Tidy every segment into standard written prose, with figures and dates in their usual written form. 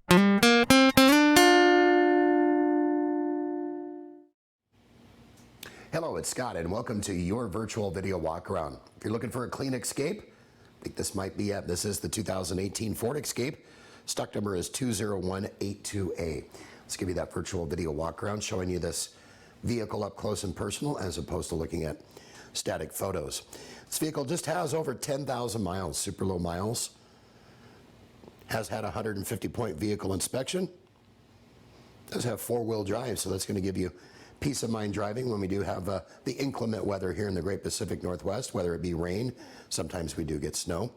Hello, it's Scott, and welcome to your virtual video walk around. If you're looking for a clean Escape, I think this might be it. This is the 2018 Ford Escape. Stock number is 20182A. Let's give you that virtual video walk around, showing you this vehicle up close and personal as opposed to looking at static photos. This vehicle just has over 10,000 miles, super low miles. Has had a 150-point vehicle inspection. Does have four-wheel drive, so that's going to give you peace of mind driving when we do have the inclement weather here in the Great Pacific Northwest, whether it be rain, sometimes we do get snow.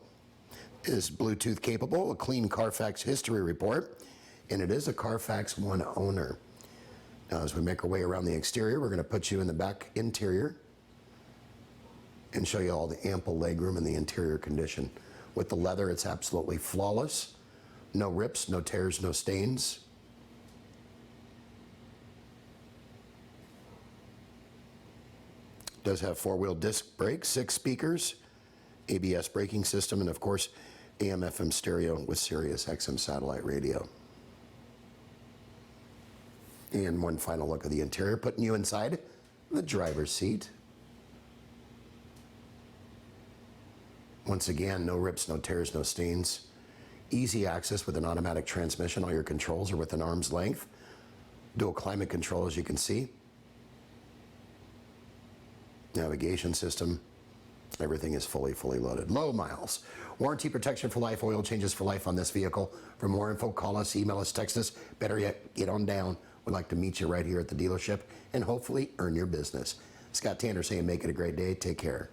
It is Bluetooth capable, a clean Carfax history report, and it is a Carfax One owner. Now, as we make our way around the exterior, we're going to put you in the back interior and show you all the ample legroom and the interior condition. With the leather, it's absolutely flawless. No rips, no tears, no stains. Does have four-wheel disc brakes, 6 speakers, ABS braking system, and of course, AM/FM stereo with Sirius XM satellite radio. And one final look at the interior, putting you inside the driver's seat. Once again, no rips, no tears, no stains. Easy access with an automatic transmission. All your controls are within arm's length. Dual climate control, as you can see. Navigation system. Everything is fully loaded. Low miles. Warranty protection for life, oil changes for life on this vehicle. For more info, call us, email us, text us. Better yet, get on down. We'd like to meet you right here at the dealership and hopefully earn your business. Scott Tanner saying make it a great day. Take care.